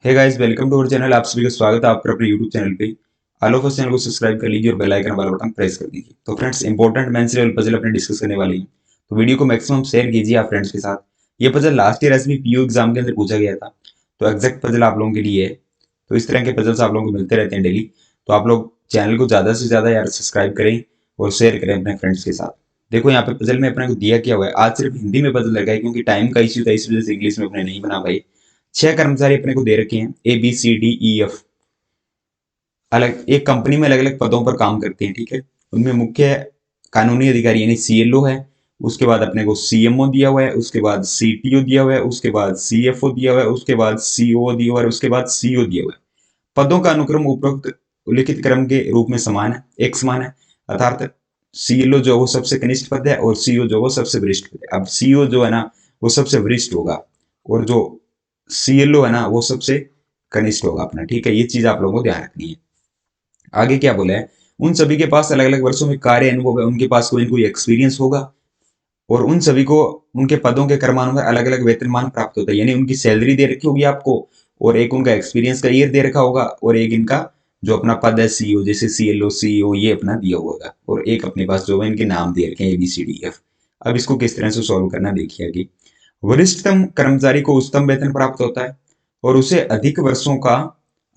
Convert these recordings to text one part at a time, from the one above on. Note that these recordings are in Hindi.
Hey guys, welcome to our channel. आप सभी का स्वागत है आपका अपने यूट्यूब चैनल पे। ऑल ऑफ अस चैनल को सब्सक्राइब कर लीजिए और बेल आइकन वाला बटन प्रेस कर दीजिए। तो friends, important mains level puzzle अपने डिस्कस करने वाले हैं, तो वीडियो को मैक्सिमम शेयर कीजिए आप फ्रेंड्स के साथ। ये puzzle last year SBI PO exam के अंदर पूछा गया था, तो एग्जैक्ट पजल आप लोगों के लिए है। तो इस तरह के पजल्स आप लोगों को मिलते रहते हैं डेली। तो आप लोग चैनल को ज्यादा से ज्यादा यार सब्सक्राइब करें और शेयर करें अपने फ्रेंड्स के साथ। देखो यहाँ पे पजल में अपने को दिया क्या हुआ है, आज सिर्फ हिंदी में पजल लगा है क्योंकि टाइम का इश्यू था, इस वजह से इंग्लिश में अपने नहीं बना पाए। 6 कर्मचारी अपने को दे रखे हैं, ABCDEF। अलग एक कंपनी में अलग अलग पदों पर काम करते हैं, ठीक है। उनमें मुख्य कानूनी अधिकारी यानी CLO है। उसके बाद अपने को CMO दिया हुआ है, उसके बाद CTO दिया हुआ है, उसके बाद CFO दिया हुआ है, उसके बाद COO दिया हुआ है, उसके बाद CO दिया हुआ है। पदों का अनुक्रम उपरोक्त उल्लिखित क्रम के रूप में समान है, एक समान है। अर्थात CLO जो वो सबसे कनिष्ठ पद है और CO जो वो सबसे वरिष्ठ पद है। अब CO जो है ना वो सबसे वरिष्ठ होगा और जो CLO है ना वो सबसे कनिष्ठ होगा अपना, ठीक है। ये चीज आप लोगों को ध्यान रखनी है। आगे क्या बोला है, उन सभी के पास अलग अलग वर्षों में कार्य अनुभव है, उनके पास कोई ना कोई एक्सपीरियंस होगा और उन सभी को उनके पदों के क्रमानुसार अलग अलग वेतनमान प्राप्त होता है। यानी उनकी सैलरी दे रखी होगी आपको और एक उनका एक्सपीरियंस का ईयर दे रखा होगा और एक इनका जो अपना पद है CEO, जैसे CLO CEO ये अपना दिया हुआ होगा और एक अपने पास जो है इनके नाम दे रखे हैं ABCDF। अब इसको किस तरह से सॉल्व करना देखिए आगे। वरिष्ठतम कर्मचारी को उच्चतम वेतन प्राप्त होता है और उसे अधिक वर्षों का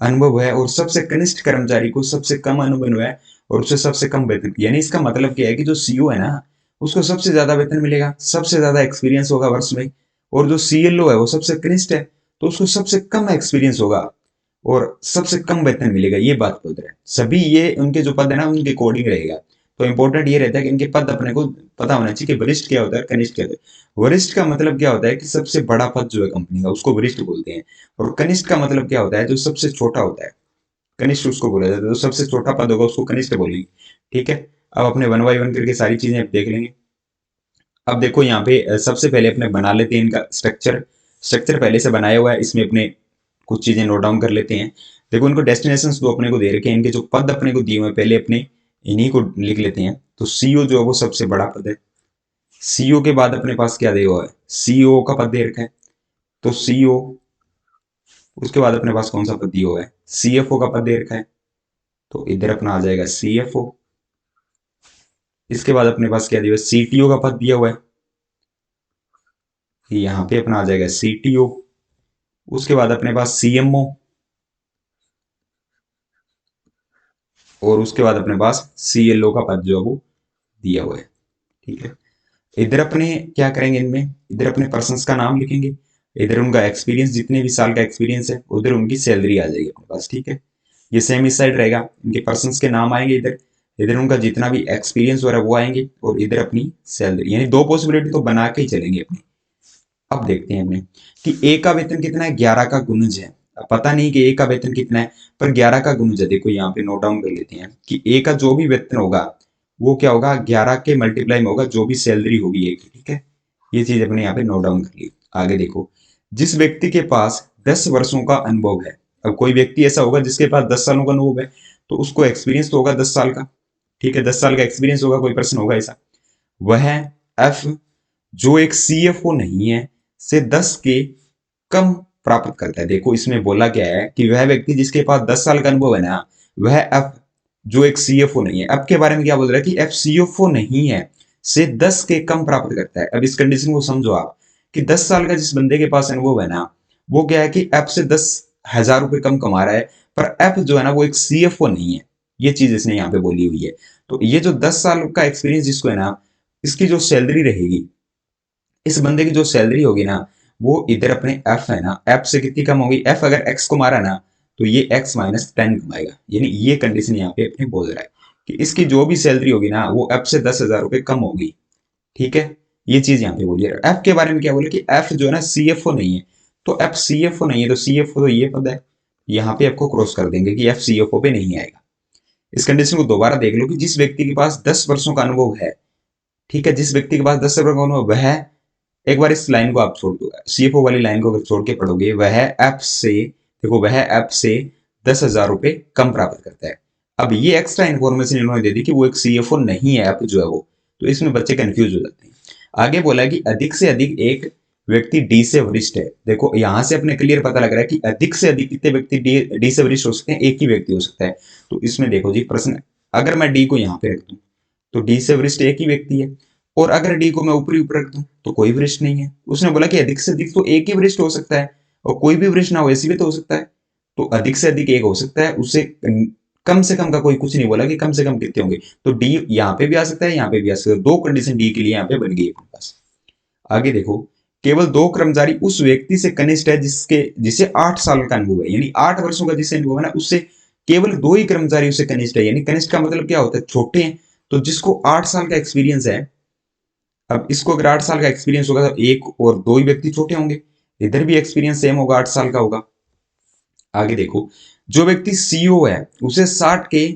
अनुभव है, और सबसे कनिष्ठ कर्मचारी को सबसे कम अनुभव है और उसे सबसे कम वेतन। यानी इसका मतलब क्या है कि जो CEO है ना उसको सबसे ज्यादा वेतन मिलेगा, सबसे ज्यादा एक्सपीरियंस होगा वर्ष में। और जो CLO है वो सबसे कनिष्ठ है तो उसको सबसे कम एक्सपीरियंस होगा और सबसे कम वेतन मिलेगा। ये बात बोल रहे हैं सभी, ये उनके जो पद है ना उनके अकॉर्डिंग रहेगा। तो इंपॉर्टेंट ये रहता है कि इनके पद अपने को पता होना चाहिए कि वरिष्ठ क्या होता है, कनिष्ठ क्या होता है। वरिष्ठ का मतलब क्या होता है कि सबसे बड़ा पद जो है कंपनी का उसको वरिष्ठ बोलते हैं। और कनिष्ठ का मतलब क्या होता है, जो सबसे छोटा होता है, कनिष्ठ उसको बोला जाता है। तो सबसे छोटा पद होगा उसको कनिष्ठ बोलेंगे, ठीक है। अब अपने वन बाई वन करके सारी चीजें देख लेंगे। अब देखो यहाँ पे सबसे पहले अपने बना लेते हैं इनका स्ट्रक्चर। स्ट्रक्चर पहले से बनाया हुआ है, इसमें अपने कुछ चीजें नोट डाउन कर लेते हैं। देखो इनको डेस्टिनेशंस दो अपने को दे रखे हैं, इनके जो पद अपने को दिए हुए हैं पहले अपने इन्हीं को लिख लेते हैं। तो CO जो है वो सबसे बड़ा पद है। CO के बाद अपने पास क्या दिया हुआ है, COO का पद दे रखा है, तो CO। उसके बाद अपने पास कौन सा पद दिया हुआ है, CFO का पद दे रखा है, तो इधर अपना आ जाएगा CFO। इसके बाद अपने पास क्या दिया हुआ है, CTO का पद दिया हुआ है, यहाँ पे अपना आ जाएगा CTO। उसके बाद अपने पास CMO और उसके बाद अपने पास CLO का पद जो है वो दिया हुआ है, ठीक है। इधर अपने क्या करेंगे, इनमें इधर अपने पर्सन्स का नाम लिखेंगे, इधर उनका एक्सपीरियंस जितने भी साल का एक्सपीरियंस है, उधर उनकी सैलरी आ जाएगी अपने पास, ठीक है। ये सेम इस साइड रहेगा, इनके पर्सन्स के नाम आएंगे इधर, इधर उनका जितना भी एक्सपीरियंस हो रहा है वो आएंगे और इधर अपनी सैलरी। यानी दो पॉसिबिलिटी तो बना के ही चलेंगे अपनी। अब देखते हैं हमने कि ए का वेतन कितना है, 11 का गुनुज है। अब पता नहीं कि ए का वेतन कितना है पर 11 का गुनुज है। देखो यहाँ पे नोट डाउन कर लेते हैं कि ए का जो भी वेतन होगा वो क्या होगा, 11 के मल्टीप्लाई में होगा जो भी सैलरी होगी ए की, ठीक है। ये चीज अपने यहाँ पे नोट डाउन कर ली। आगे देखो, जिस व्यक्ति के पास 10 वर्षों का अनुभव है। अब कोई व्यक्ति ऐसा होगा जिसके पास 10 सालों का अनुभव है तो उसको एक्सपीरियंस तो होगा 10 साल का, ठीक है। 10 साल का एक्सपीरियंस होगा, कोई पर्सन होगा ऐसा। वह एफ जो एक CFO नहीं है से 10 के कम प्राप्त करता है। देखो इसमें बोला क्या है कि वह व्यक्ति जिसके पास 10 साल का अनुभव है ना वह एफ जो एक CFO नहीं है। अब के बारे में क्या बोल रहा है कि एफ CFO नहीं है से 10 के कम प्राप्त करता है। अब इस कंडीशन को समझो आप कि 10 साल का जिस बंदे के पास अनुभव है ना वो क्या है कि एफ से 10,000 रुपए कम कमा रहा है, पर एफ जो है ना वो एक CFO नहीं है। ये चीज इसने यहाँ पे बोली हुई है। तो ये जो 10 साल का एक्सपीरियंस जिसको है ना इसकी जो सैलरी रहेगी, इस बंदे की जो सैलरी होगी ना वो इधर अपने एफ है ना, एफ से कितनी कम होगी, एफ अगर एक्स को मारा ना तो ये x-10 कमाएगा। यानी ये कंडीशन यहाँ पे अपने बोल रहा है कि इसकी जो भी सैलरी होगी ना वो एफ से 10,000 रुपए कम होगी, ठीक है। ये चीज यहाँ पे बोलिए। एफ के बारे में क्या बोले कि एफ जो है ना CFO नहीं है, तो एफ CFO नहीं है तो CFO तो ये पद है, यहाँ पे आपको क्रॉस कर देंगे कि एफ CFO पे नहीं आएगा। इस कंडीशन को दोबारा देख लो कि जिस व्यक्ति के पास 10 वर्षों का अनुभव है, ठीक है, जिस व्यक्ति के पास 10 वर्षों का अनुभव वह, एक बार इस लाइन को आप छोड़ दो, CFO वाली लाइन को अगर छोड़ के पढ़ोगे, वह ऐप से, देखो वह ऐप से 10,000 रुपए कम प्राप्त करता है। अब ये एक्स्ट्रा इन्फॉर्मेशन इन्होंने दे दी कि वो एक CFO नहीं है ऐप जो है वो, तो इसमें बच्चे कंफ्यूज हो जाते हैं। आगे बोला कि अधिक से अधिक एक व्यक्ति डी से वरिष्ठ है। देखो यहां से अपने क्लियर पता लग रहा है कि अधिक से अधिक कितने व्यक्ति डी से वरिष्ठ हो सकते हैं, एक ही व्यक्ति हो सकता है। तो इसमें देखो जी प्रश्न, अगर मैं डी को यहाँ पे रख दूं तो डी से वरिष्ठ एक ही व्यक्ति है, और अगर डी को मैं ऊपरी ऊपर रख दूं तो कोई वरिष्ठ नहीं है। उसने बोला कि अधिक से अधिक तो एक ही वरिष्ठ हो सकता है, और कोई भी वरिष्ठ ना हो ऐसी भी तो हो सकता है। तो अधिक से अधिक एक हो सकता है, उससे कम से कम का कोई कुछ नहीं बोला कि कम से कम कितने होंगे। तो डी यहाँ पे भी आ सकता है, यहाँ पे भी आ सकता है। दो कंडीशन डी के लिए यहाँ पे बन गई अपने पास। आगे देखो, केवल दो कर्मचारी उस व्यक्ति से कनिष्ठ है जिसे 8 साल का अनुभव है, यानी 8 वर्षों का जिसे अनुभव है ना, उससे केवल दो ही कर्मचारी उससे कनिष्ठ है। यानी कनिष्ठ का मतलब क्या होता है, छोटे हैं। तो जिसको 8 साल का एक्सपीरियंस है, अब इसको अगर 8 साल का एक्सपीरियंस होगा तो एक और दो ही व्यक्ति छोटे होंगे, इधर भी एक्सपीरियंस सेम होगा, 8 साल का होगा। आगे देखो, जो व्यक्ति सीईओ है उसे 60 के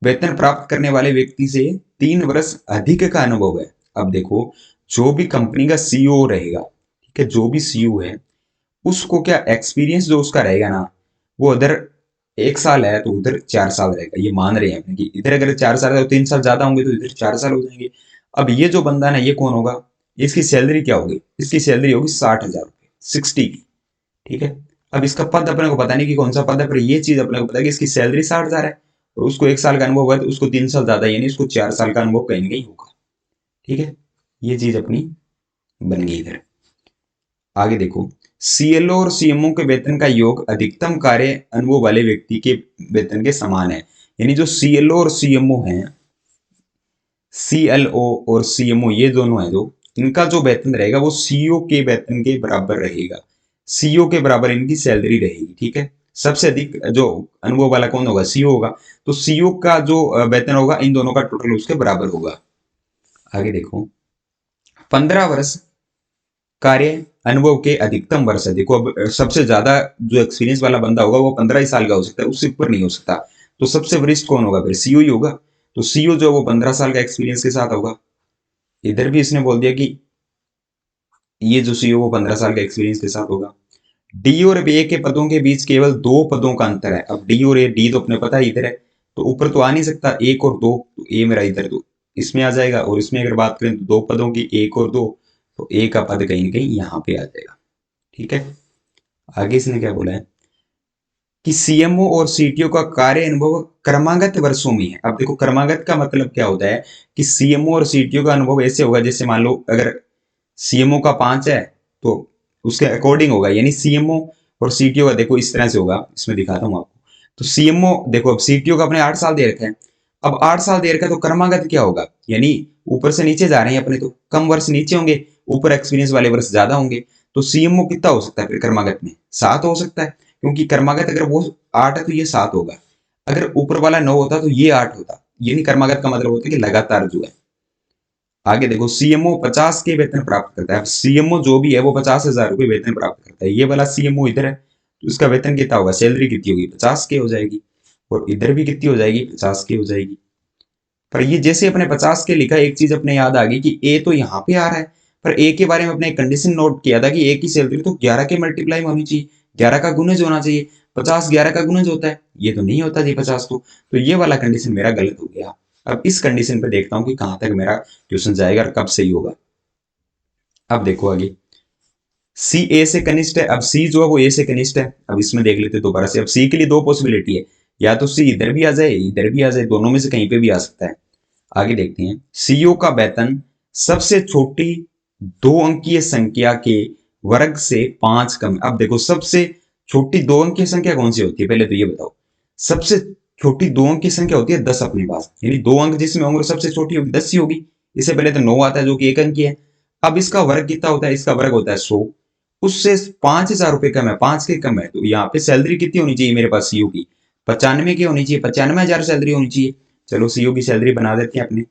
वेतन प्राप्त करने वाले व्यक्ति से 3 वर्ष अधिक का अनुभव है। अब देखो, जो भी कंपनी का सीईओ रहेगा, ठीक है, जो भी सीईओ है उसको क्या एक्सपीरियंस जो उसका रहेगा ना, वो उधर 1 साल है तो उधर 4 साल रहेगा। ये मान रहे हैं अपने कि इधर अगर 4 साल है तो 3 साल ज्यादा होंगे तो इधर 4 साल हो जाएंगे। अब ये जो बंदा ना, ये कौन होगा, इसकी सैलरी क्या होगी, इसकी सैलरी होगी 60,000 रुपये, 60 की। ठीक है, अब इसका पद अपने को पता नहीं कि कौन सा पद है, पर ये चीज अपने को पता है कि इसकी सैलरी 60,000 है, और उसको 1 साल का अनुभव है तो उसको 3 साल ज्यादा, यानी उसको 4 साल का अनुभव कहीं ना कहीं होगा। ठीक है, ये चीज अपनी बन गई इधर। आगे देखो, सीएलओ और सीएमओ के वेतन का योग अधिकतम कार्य अनुभव वाले व्यक्ति के वेतन के समान है। यानी जो सीएलओ और सीएमओ हैं, सीएलओ और सीएमओ ये दोनों हैं, जो इनका जो वेतन रहेगा वो सीईओ के वेतन के बराबर रहेगा। सीईओ के बराबर इनकी सैलरी रहेगी। ठीक है, सबसे अधिक जो अनुभव वाला कौन होगा, सीईओ होगा। तो सीईओ का जो वेतन होगा इन दोनों का टोटल उसके बराबर होगा। आगे देखो, 15 वर्ष कार्य अनुभव के अधिकतम वर्ष है। देखो अब सबसे ज्यादा जो एक्सपीरियंस वाला बंदा होगा वो 15 ही साल का हो सकता है, उससे ऊपर नहीं हो सकता। तो सबसे वरिष्ठ कौन होगा, फिर सीईओ ही होगा। तो सीईओ जो है वो 15 साल का एक्सपीरियंस के साथ होगा। इधर भी इसने बोल दिया कि ये जो सीईओ वो 15 साल के एक्सपीरियंस के साथ होगा। डी और ए के पदों के बीच केवल 2 पदों का अंतर है। अब डी और ए, डी तो अपने पता है इधर है, तो ऊपर तो आ नहीं सकता, एक और दो, तो ए मेरा इधर तो इसमें आ जाएगा, और इसमें अगर बात करें तो 2 पदों की, एक और दो, तो ए का पद कहीं ना कहीं यहाँ पे आ जाएगा। ठीक है, आगे इसने क्या बोला है कि सीएमओ और सीटीओ का कार्य अनुभव क्रमागत वर्षों में है। अब देखो क्रमागत का मतलब क्या होता है कि सीएमओ और सीटीओ का अनुभव ऐसे होगा, जैसे मान लो अगर सीएमओ का 5 है तो उसके अकॉर्डिंग होगा, यानी सीएमओ और सीटीओ का देखो इस तरह से होगा, इसमें दिखाता हूँ आपको। तो सीएमओ देखो, अब सीटीओ का अपने 8 साल दे रखा है, अब 8 साल दे रखा है तो क्रमागत क्या होगा, यानी ऊपर से नीचे जा रहे हैं अपने, तो कम वर्ष नीचे होंगे, ऊपर एक्सपीरियंस वाले वर्ष ज्यादा होंगे। तो सीएमओ कितना हो सकता है फिर क्रमागत में, 7 हो सकता है, क्योंकि क्रमागत अगर वो 8 है तो ये 7 होगा, अगर ऊपर वाला 9 होता तो ये 8 होता। यानी क्रमागत का मतलब होता है कि लगातार जो है। आगे देखो, सीएमओ 50 के वेतन प्राप्त करता है। अब सीएमओ जो भी है वो 50,000 रुपये वेतन प्राप्त करता है। ये वाला सीएमओ इधर है तो उसका वेतन कितना होगा, सैलरी कितनी होगी, 50 के हो जाएगी, और इधर भी कितनी हो जाएगी, 50 के हो जाएगी। पर ये जैसे अपने 50 के लिखा, एक चीज अपने याद आ गई कि ए तो यहाँ पे आ रहा है, पर ए के बारे में अपने एक कंडीशन नोट किया था कि ए की सैलरी तो 11 के मल्टीप्लाई में होनी चाहिए, 11 का गुणज होना चाहिए। 50 11 का गुणज होता है, ये तो नहीं होता जी 50 तो ये वाला कंडीशन मेरा गलत हो गया। अब इस कंडीशन पे देखता हूँ कि कहां तक मेरा क्वेश्चन जाएगा और कब सही होगा। अब देखो आगे, सी ए से कनिष्ठ है। अब सी जो है वो ए से कनिष्ठ है। अब इसमें देख लेते दोबारा से। अब सी के लिए दो पॉसिबिलिटी है, या तो सी इधर भी आ जाए, इधर भी आ जाए, दोनों में से कहीं पे भी आ सकता है। आगे देखते हैं, सीईओ का वेतन सबसे छोटी 2 अंकीय संख्या के वर्ग से 5 कम। अब देखो, सबसे छोटी 2 अंकीय संख्या कौन सी होती है, पहले तो ये बताओ। सबसे छोटी 2 अंकीय संख्या होती है 10 अपने पास, यानी 2 अंक जिसमें होंगे सबसे छोटी होगी 10 ही होगी। इससे पहले तो 9 आता है जो कि 1 अंकीय है। अब इसका वर्ग कितना होता है, इसका वर्ग होता है 100, उससे 5,000 रुपये कम है, 5 के कम है, तो यहाँ पे सैलरी कितनी होनी चाहिए मेरे पास सीईओ की, 95 की होनी चाहिए, 95,000 सैलरी होनी चाहिए। चलो सीईओ की सैलरी बना देते हैं अपने।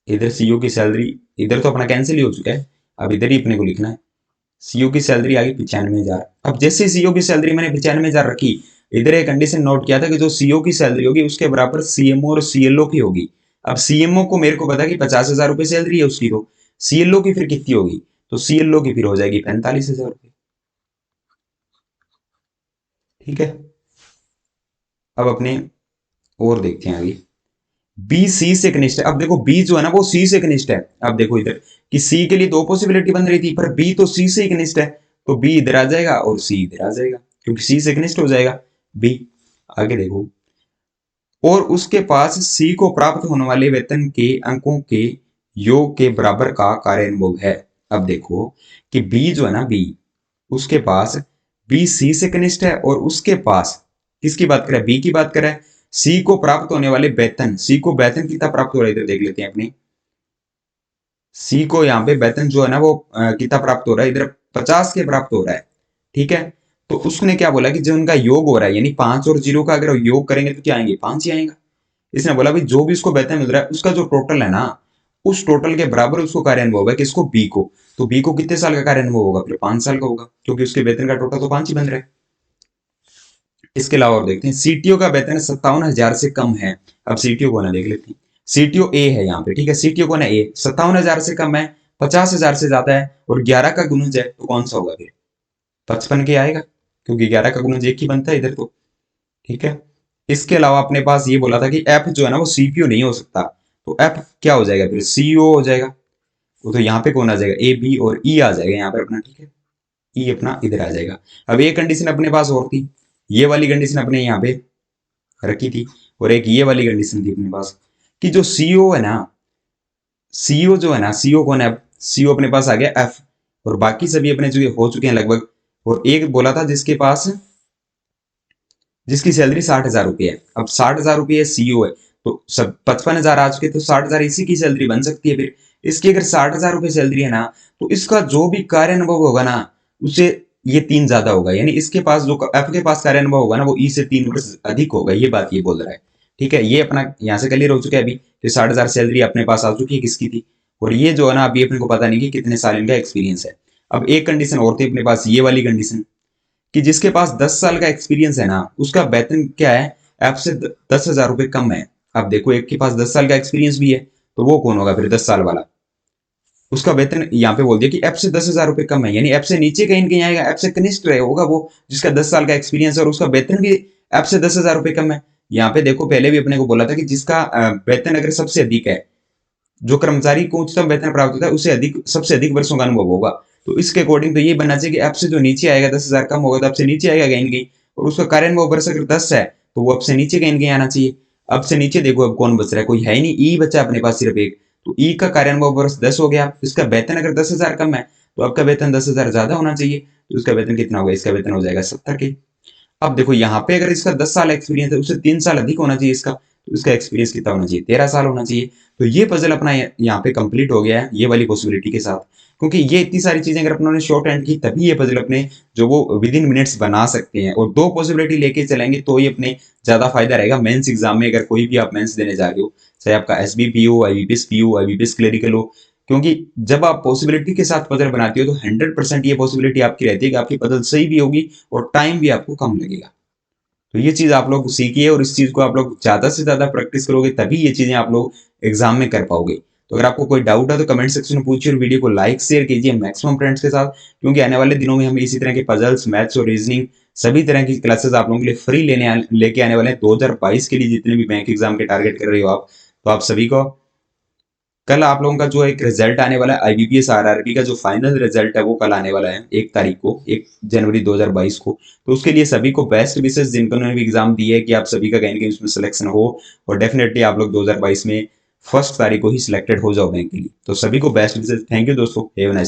इधर सीईओ की सैलरी, इधर तो अपना कैंसिल ही हो चुका है, अब इधर ही अपने को लिखना है। सीईओ की सैलरी आ गई 95,000। अब जैसे सीईओ की सैलरी मैंने 95,000 रखी, इधर एक कंडीशन नोट किया था कि जो सीईओ की सैलरी होगी उसके बराबर सीएमओ और सीएलओ की होगी। अब सीएमओ को मेरे को पता कि 50,000 रुपये सैलरी है उसकी, तो सीएलओ की फिर कितनी होगी, तो सीएलओ की फिर हो जाएगी 45,000 रुपये। ठीक है, अब अपने और देखते हैं आगे। बी सी से कनिष्ठ है। अब देखो बी जो है ना वो सी से कनिष्ठ है। अब देखो इधर कि सी के लिए दो पॉसिबिलिटी बन रही थी, पर बी तो सी से ही कनिष्ठ है, तो बी इधर आ जाएगा और सी इधर आ जाएगा, क्योंकि सी से कनिष्ठ हो जाएगा बी। आगे देखो, और उसके पास सी को प्राप्त होने वाले वेतन के अंकों के योग के बराबर का कार्यानुभव है। अब देखो कि बी जो है ना बी, उसके पास बी सी से कनिष्ठ है, और उसके पास किसकी बात करें, बी की बात करें, सी को प्राप्त होने वाले वेतन, सी को वेतन कितना प्राप्त हो रहा है इधर देख लेते हैं अपनी। सी को यहाँ पे वेतन जो है ना वो कितना प्राप्त हो रहा है इधर, 50 के प्राप्त हो रहा है। ठीक है, तो उसने क्या बोला कि जो उनका योग हो रहा है, यानी 5 और 0 का अगर योग करेंगे तो क्या आएंगे, 5 ही आएगा। इसने बोला भाई जो भी उसको वेतन मिल रहा है उसका जो टोटल है ना, उस टोटल के बराबर उसको कार्यानुभव है, किसको, बी को। तो बी को कितने साल का कार्यानुभव होगा, फिर 5 साल का होगा, क्योंकि उसके वेतन का टोटल तो 5 ही बन रहा है। इसके अलावा और देखते हैं, सीटीओ का वेतन 57,000 से कम है। अब सीटीओ को ना देख लेते हैं। सीटीओ ए है यहाँ पे, ठीक है, सीटीओ को ना ए 57,000 से कम है, 50,000 से ज्यादा है, और 11 का गुणज है, तो कौन सा होगा फिर, 55 के आएगा, क्योंकि 11 का गुणज एक ही बनता है इधर तो। ठीक है, इसके अलावा अपने पास ये बोला था कि एफ जो है ना वो सीपीओ नहीं हो सकता, तो एफ क्या हो जाएगा फिर, सीईओ हो जाएगा। वो तो यहाँ पे कौन आ जाएगा, ए बी और ई आ जाएगा यहाँ पे अपना। ठीक है, ई अपना इधर आ जाएगा। अब एक कंडीशन अपने पास और थी, ये वाली कंडीशन अपने यहाँ पे रखी थी, और एक ये वाली कंडीशन थी अपने पास कि जो सीईओ है ना, सीईओ जो है ना, सीईओ कौन है, सीईओ अपने पास आ गया एफ, और बाकी सभी अपने जो हो चुके हैं लगभग। और एक बोला था जिसके पास, जिसकी सैलरी 60,000 रुपये है। अब 60,000 रुपये सीईओ है, तो सब 55,000 आ चुके, तो 60,000 इसी की सैलरी बन सकती है फिर। इसकी अगर 60,000 रुपये सैलरी है ना, तो इसका जो भी कार्य अनुभव होगा ना, उससे ये 3 ज्यादा होगा, यानी इसके पास जो एफ के पास कार्य अनुभव होगा ना वो ई से 3 वर्ष अधिक होगा, ये बात ये बोल रहा है। ठीक है, ये अपना यहाँ से क्लियर हो चुका है अभी, तो 60,000 सैलरी अपने पास आ चुकी है किसकी थी, और ये जो है ना अभी अपने को पता नहीं कि कितने साल इनका एक्सपीरियंस है। अब एक कंडीशन और थी अपने पास, ये वाली कंडीशन कि जिसके पास 10 साल का एक्सपीरियंस है ना, उसका वेतन क्या है, ऐप से 10,000 रुपये कम है। अब देखो एक के पास 10 साल का एक्सपीरियंस भी है, तो वो कौन होगा फिर, 10 साल वाला। उसका वेतन यहाँ पे बोल दिया कि ऐप से 10,000 रुपये कम है, यानी ऐप से नीचे कहीं कहीं आएगा, ऐप से कनिष्ठ रहे होगा वो जिसका 10 साल का एक्सपीरियंस है, और उसका वेतन भी ऐप से 10,000 रुपये कम है। यहाँ पे देखो पहले भी अपने को बोला था कि जिसका वेतन अगर सबसे अधिक है, जो कर्मचारी को उच्चतम वेतन प्राप्त होता है उसे अधिक, सबसे अधिक वर्षों का अनुभव होगा। तो इसके अकॉर्डिंग तो ये बनना चाहिए कि ऐप से जो नीचे आएगा 10,000 कम होगा, तो आपसे नीचे आएगा कहीं कहीं, और उसका कार्यान्वयन वर्ष अगर 10 है तो वो आपसे नीचे कहीं कहीं आना चाहिए। अब से नीचे देखो अब कौन बच रहा है, कोई है ही नहीं, ई बचा अपने पास सिर्फ एक, तो ई का कार्यान्वयन वर्ष 10 हो गया। इसका वेतन अगर 10,000 कम है, तो आपका वेतन 10,000 ज्यादा होना चाहिए, तो इसका वेतन कितना होगा, इसका वेतन हो जाएगा 70 के। अब देखो यहाँ पे अगर इसका 10 साल एक्सपीरियंस है, उससे 3 साल अधिक होना चाहिए इसका, तो इसका एक्सपीरियंस कितना होना चाहिए, 13 साल होना चाहिए। तो ये पजल अपना यहाँ पे कंप्लीट हो गया है ये वाली पॉसिबिलिटी के साथ, क्योंकि ये इतनी सारी चीजें अगर अपनों ने शॉर्ट हैंड की तभी ये पजल अपने जो वो विद इन मिनट्स बना सकते हैं, और दो पॉसिबिलिटी लेके चलेंगे तो ये अपने ज्यादा फायदा रहेगा मेंस एग्जाम में, अगर कोई भी आप मेंस देने जा रहे हो, चाहे आपका एसबीपी हो, आईबीपीएस पी हो, आईबीपीएस क्लरिकल हो। क्योंकि जब आप पॉसिबिलिटी के साथ पजल बनाते हो तो 100% ये पॉसिबिलिटी आपकी रहती है कि आपकी पजल सही भी होगी और टाइम भी आपको कम लगेगा। तो ये चीज आप लोग सीखिए, और इस चीज को आप लोग ज्यादा से ज्यादा प्रैक्टिस करोगे तभी ये चीजें आप लोग एग्जाम में कर पाओगे। तो अगर आपको कोई डाउट है तो कमेंट सेक्शन में पूछिए, और वीडियो को लाइक शेयर कीजिए मैक्सिमम फ्रेंड्स के साथ, क्योंकि आने वाले दिनों में हम इसी तरह के पजल्स, मैथ्स और रीजनिंग सभी तरह की क्लासेस आप लोगों के लिए फ्री लेके आने वाले हैं 2022 के लिए। जितने भी बैंक एग्जाम के टारगेट कर रहे हो आप, तो आप सभी को कल आप लोगों का जो एक रिजल्ट आने वाला है आईबीपीएस आरआरबी का, जो फाइनल रिजल्ट है वो कल आने वाला है 1 तारीख को, 1 जनवरी 2022 को। तो उसके लिए सभी को बेस्ट विशेष, जिन्होंने भी एग्जाम दिए है, कि आप सभी का कहीं ना कहीं उसमें सिलेक्शन हो, और डेफिनेटली आप लोग 2022 में 1 तारीख को ही सिलेक्टेड हो जाओ बैंक के लिए। तो सभी को बेस्ट विशेष, थैंक यू दोस्तों, हैव अ नाइस